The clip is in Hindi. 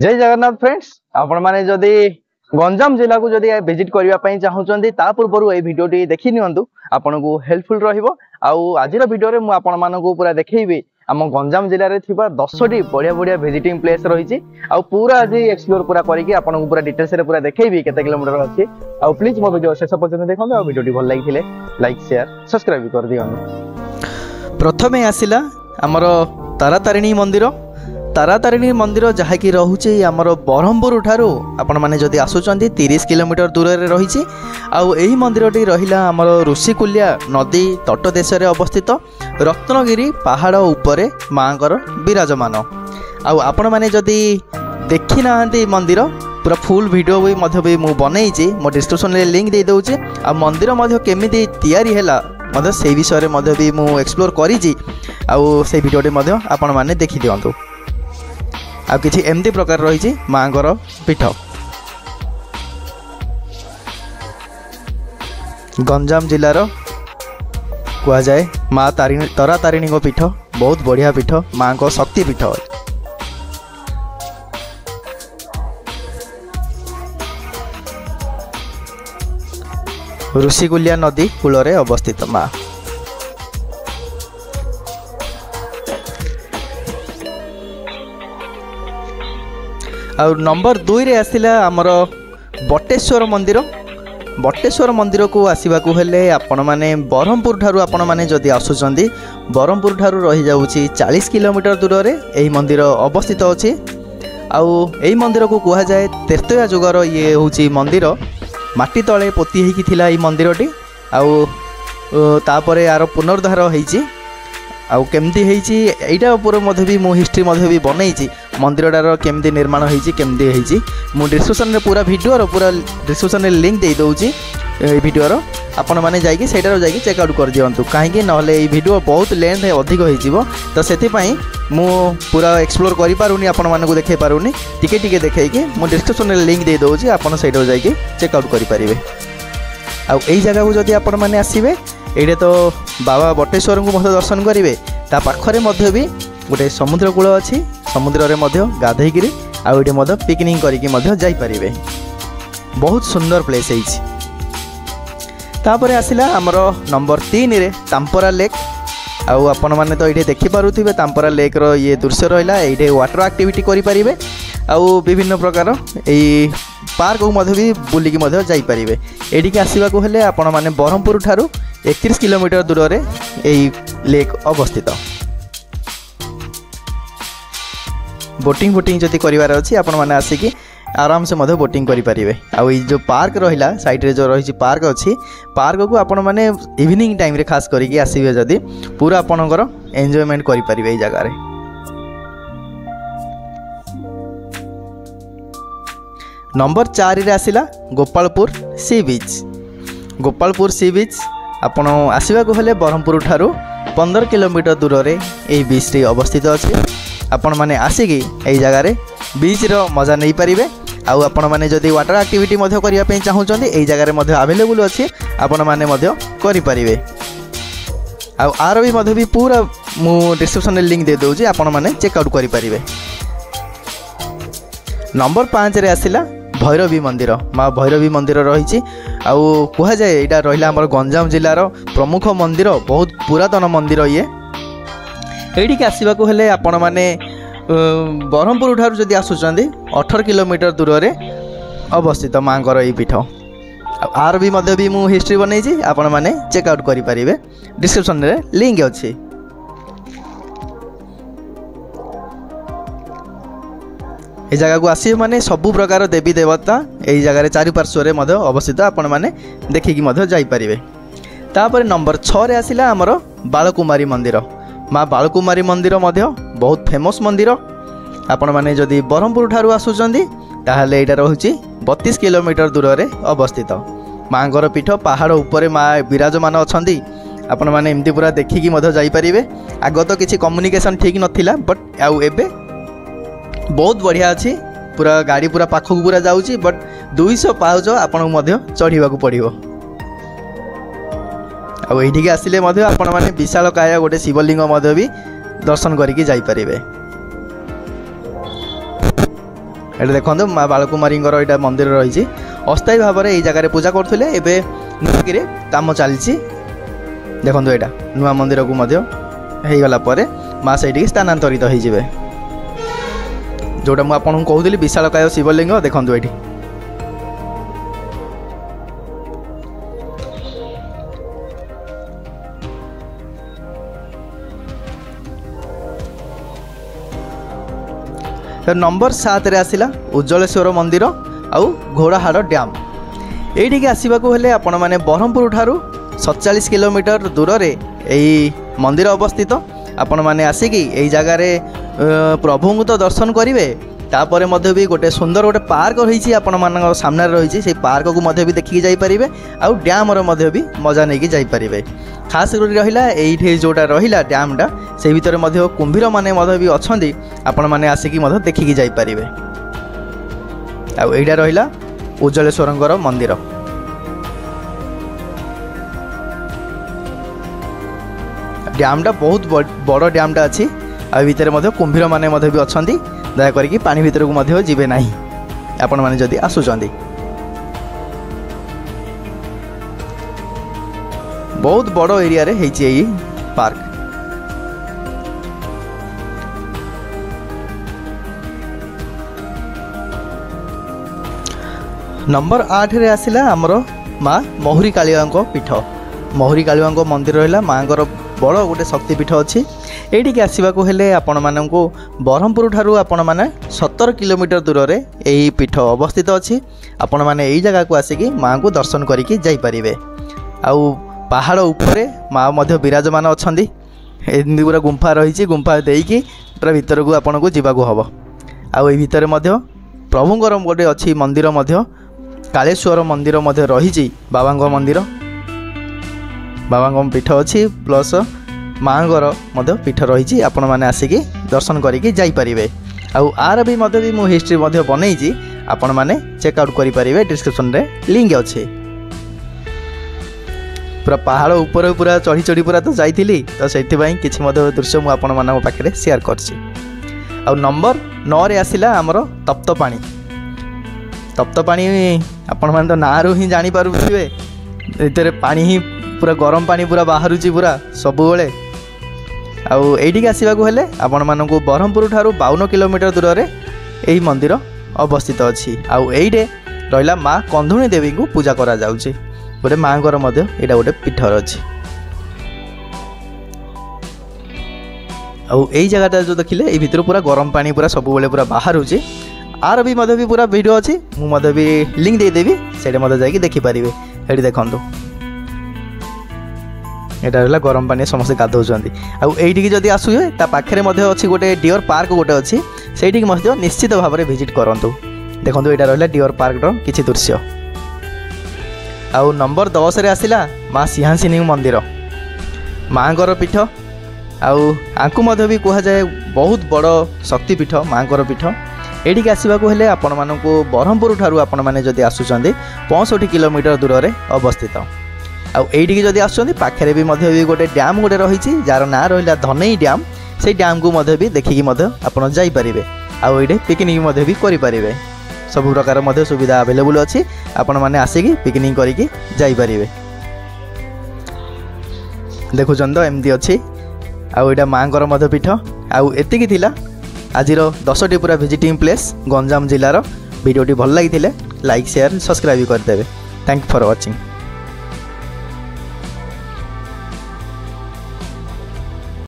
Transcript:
जय जगन्नाथ फ्रेंड्स आपण माने जदि गंजाम जिला को जदि विजिट करबा पई चाहुचंदी ता पूर्वरु ए वीडियोटी देखि नियंतु आपनको हेल्पफुल रहिबो। आउ आजिर वीडियो रे मु आपण मानको पूरा देखैबी आम गंजाम जिले रे थिबा 10टी बढ़िया बढ़िया विजिटिंग प्लेस रहिछि। आउ पूरा आज एक्सप्लोर पूरा करिकि आपनको पूरा डिटेल्स रे पूरा देखैबी केते किलोमीटर अछि। आउ प्लीज मो वीडियो शेष पर्यंत देखंतु। आउ वीडियोटी भल लागिथिले लाइक शेयर सब्सक्राइब कर दियनु। प्रथमे आसिला हमर तारातारिणी मंदिर। तारातारिणी मंदिर जहाँकि रोचे आमर ब्रह्मपुर ठारू आपण मैंने जदि आसुचंदी 30 किलोमीटर दूर रे रही। आउ एही मंदिरटी रहिला आमर ऋषिकुल्या नदी तट देश रे अवस्थित रत्नगिरी पहाड़ उपरे माँकर विराजमान। आउ आपण मैंने जदि देखि नाहंती मंदिर पूरा फुल वीडियो भी मध्य भी मु बनैछि मो डिस्क्रिप्शन रे लिंक दे दउछि। आ मंदिर मध्य केमिति तयारी हैला मध्य से विषय रे मध्य भी मु एक्सप्लोर करिछि। आउ से वीडियोटी मध्य आपण मैंने देखि दियंतु। आ किछि एमती प्रकार रही माँगर पीठ। गंजाम जिलार कह जाए माँ तारातारिणी पीठ बहुत बढ़िया पीठ माँ को शक्ति पीठ। ऋषिकुल्या नदी कूल रे अवस्थित माँ। और नंबर 2 रे आसिला आमर बटेश्वर मंदिर। बटेश्वर मंदिर को आसवाक हेले आपण माने ब्रह्मपुर ठारू आपण माने जदि आसुचंदी ब्रह्मपुर ठारू रही जाउची 40 किलोमीटर दूर रे एही मंदिर अवस्थित अछि। आउ एही मंदिर को कहा जाए त्रेतया जुगर ये होची मंदिर माटी तले पोती हेकी थिला एही मंदिरटी। आउ तापरे यार पुनरुद्धार होईची। आउ केमती हेची एटा ऊपर मधे भी मो हिस्ट्री मधे भी बनैची मंदिरटार केमती निर्माण होईची केमती हेची। मु डिस्क्रिप्शन रे पूरा वीडियो रो पूरा डिस्क्रिप्शन रे लिंक दे दउची ए वीडियो रो आपण माने जाईकी सेटारो जाईकी चेक आउट कर दियंतु। काहेकि नहले ए वीडियो बहुत लेंथ है अधिक होईजिवो तो सेति पई मु पूरा एक्सप्लोर करि पारुनी आपण माने को देखाई पारुनी टिके टिके देखाइकी मु डिस्क्रिप्शन रे लिंक दे दउची आपण सेटारो जाईकी चेक आउट करि परिबे। आ एई जगह को जदि आपण माने आसीबे एडे तो बाबा बटेश्वर को मध्य दर्शन करेंगे। ता पाखरे मध्य भी गोटे समुद्र कूल अच्छी समुद्र रे मध्य गाधेगिरी आउ एटे मध्य पिकनिक करिकि मध्य जाई परिबे। बहुत सुंदर प्लेस है। तापरे आसिला हमर नंबर 3 रे तांपरा लेक। आउ आपण माने तो एटे देखि पारुथिबे तांपरा लेक रो ये दृश्य रहिला। एटे वाटर एक्टिविटी करि परिबे आउ विभिन्न प्रकार एई पार्क को मध्य भी बुलिकी मध्य जाई परिबे। एडिके आसीबाको हेले आपण माने ब्रह्मपुर ठारू 31 किलोमीटर दूर रे एई लेक अवस्थित। बोटिंग जदि करिवार अछि आपण माने आसिकी आराम से मध्य बोटिंग करि परिबे। आ ई जो पार्क रहिला साइड रे जो रही पार्क अछि पार्क को आपण माने इवनिंग टाइम रे खास करिकि आसीबे जदि पूरा आपणकर एन्जॉयमेंट करि परिबे ई जगह रे। नंबर 4 रे आसिला गोपालपुर सी बीच। गोपालपुर सी बीच आपण आसवाक हेले ब्रह्मपुर ठारू 15 किलोमीटर दूर रे एई बीच टी अवस्थित अछि। आपण माने आसिकी एई जगह रे बीच रो मजा नै परिबे। आउ आपण माने जदि वाटर एक्टिविटी मध्य करिया पई चाहुचंदी एई जगह रे मध्य अवेलेबल अछि आपण माने मध्य करि परिबे। आउ आर भी मध्य भी पूरा मु डिस्क्रिप्शन रे लिंक दे दउची आपण माने चेक आउट करि परिबे। नंबर 5 रे आसिला भैरवी मंदिर। माँ भैरवी मंदिर रही आउ कह जाए यहाँ रहा आम गंजाम जिलार प्रमुख मंदिर बहुत पुरातन मंदिर। ये ये आसवाक हेले आपण मैंने ब्रह्मपुर ठारू जदि आसुचंदी 18 किलोमीटर दूर रे अवस्थित माँकर ये पीठ। आर भी मध्य भी मु हिस्ट्री बनैछि आपण माने चेक आउट करि परिबे। डिस्क्रिप्शन रे लिंक अछि। ए जगह को आसी माने सबु प्रकार देवी देवता ए जगह चारिपार्श्व रे मध्य अवस्थित आपण माने देखिकी मध्य जाई परिबे। तापर नंबर 6 रे आसिला हमर बालकुमारी मंदिर। माँ बालकुमारी मंदिर मध्य बहुत फेमस मंदिर। आपण माने जदि ब्रह्मपुर ठारू आसुचंदी ताहले एटा रहउची 32 किलोमीटर दूर रे अवस्थित माँगर पीठ पहाड़ उपरे माँ विराजमान अछंदी। आपण माने एमती पूरा देखिकी मध्य जाई परिबे। आगो तो किछि कम्युनिकेशन ठीक नथिला बट आउ एबे बहुत बढ़िया अच्छी पूरा गाड़ी पूरा पाखक पूरा जाऊँगी बट 200 पाउच आपन मध्य चढ़ाक पड़ो। आईठी आसिले आपण मैंने विशाल काया गोटे शिवलिंग भी दर्शन करके जाई परिबे। एटा देखो माँ बालकुमारी यहाँ मंदिर रही अस्थायी भाव में यही जगह पूजा करते एवं नुआकी काम चली देखो यहाँ नुआ मंदिर को होगला माँ से स्थानांतरित हो जोटा मुझे आपको कहूली विशालकाय शिवलिंग देखो ये नंबर 7 रे आसिला उज्जलेश्वर मंदिर आउ घोड़ाहाड़ डैम ये आसवाक हेले आपण मैंने ब्रह्मपुर ठारू 47 किलोमीटर दूर रे यही मंदिर अवस्थित आपण मैंने आसिकी यही जगार प्रभु को तो दर्शन करेंगे तापर भी गोटे सुंदर गोटे पार्क रही आपण मान सामने रही से पार्क को भी देखिकी जापरेंगे आउ डैम भी मजा नहीं जापरेंगे खास कर रहा ये जोटा रहा डैमटा से भितर कुंभीर मैंने भी अच्छा आपण मैंने आसिकी देखिकी जापरेंगे आउ एटा रहा उज्जलेश्वर मंदिर डैमटा बहुत बड़ डैमटा अच्छी आ भितर कुंभीर मैंने भी अच्छा दयाकोरी पानी भितर को जीवे ना आपण मैंने जदि आसुचंदी बहुत बड़ एरिया रे हेची एई पार्क नंबर 8 रे आसिला हमरो माँ महुरी कालिया पीठ महुरी कालिया मंदिर रहा माँ बड़ गोटे शक्तिपीठ अच्छी ये आसवाक हेले आपण मानू ब्रह्मपुर ठारू आपण मैंने 17 किलोमीटर दूर रे यही पीठ अवस्थित अच्छी आपण मैंने यही जगह को आसिकी माँ को दर्शन करके जापरेंगे आउ पहाड़ उपरे माँ विराजमान अच्छा एमती पूरा गुंफा रही गुंफा देकी पूरा भीतर को आपन को जावाक हम आउ ये भितर प्रभुंर गोटे अच्छी मंदिर कालेश्वर मंदिर रही बाबा मंदिर बाबा पीठ अच्छी प्लस माँगर पीठ रही आपण मैंने आसिकी दर्शन करके जापरेंगे आउ आर भी मु हिस्ट्री बनई आपण मैंने चेकआउट करेंगे डिस्क्रिप्शन रे लिंक अच्छे पूरा पहाड़ ऊपर पूरा चढ़ी चढ़ी पूरा तो जाइली तो से किसी दृश्य मुझे पाखे सेयार कर नंबर 9 रे आसिला आमर तप्तपाणी तप्तपाणी आपण मैंने तो ना रू ही जानीपारे इतने पानी ही पूरा गरम पानी पूरा बाहर पूरा सब बेले आईटी आसवाक हेले आपण मानू ब्रह्मपुर ठारू 52 किलोमीटर दूर रे यही मंदिर अवस्थित अच्छी आईटे रहा माँ कंधुणी देवी को पूजा करा जाउची गोटे माँगर यहाँ गोटे पीठर अच्छी आई जगह जो देखिले ये भितर पूरा गरम पानी पूरा सब बेले पूरा बाहर आर भी पूरा वीडियो अच्छी मुझे भी लिंक देदेवी से जाकि देखिपारे ये देखूँ यहाँ रहा गरम पानी समस्त गाधौंट आईटी जदि आसुए पाखे अच्छी गोटे डियर पार्क गोटे अच्छी से निश्चित भाव में विजिट करूँ देखो यहाँ रहा डियर पार्कर किसी दृश्य आउ नंबर 10 रे आसिला माँ सिंहासिनी मंदिर माँगर पीठ आंकु भी कह जाए बहुत बड़ शक्तिपीठ माँगर पीठ ये आसवाक हेले आपण मानू ब्रह्मपुर ठारू आपण मैंने जदि आसुचंदी 65 किलोमीटर दूर रे अवस्थित आईटी जदि आसुचंदी पाखे भी गोटे डैम गोटे रही जार ना रहा धनई डैम से डैम को भी देखिकी आप जापरेंगे आईटे पिकनिक भी करें सब प्रकार सुविधा अवेलेबल अच्छी आपण मैंने आसिकी पिकनिक करके जापरेंगे देखुं तो एमती अच्छी आईटा माँगर पीठ आती थिला आज 10टी पूरा विजिटिंग प्लेस गंजाम जिलार वीडियोटी भल लगी लाइक शेयर सब्सक्राइब करदेवे थैंक यू फॉर वाचिंग।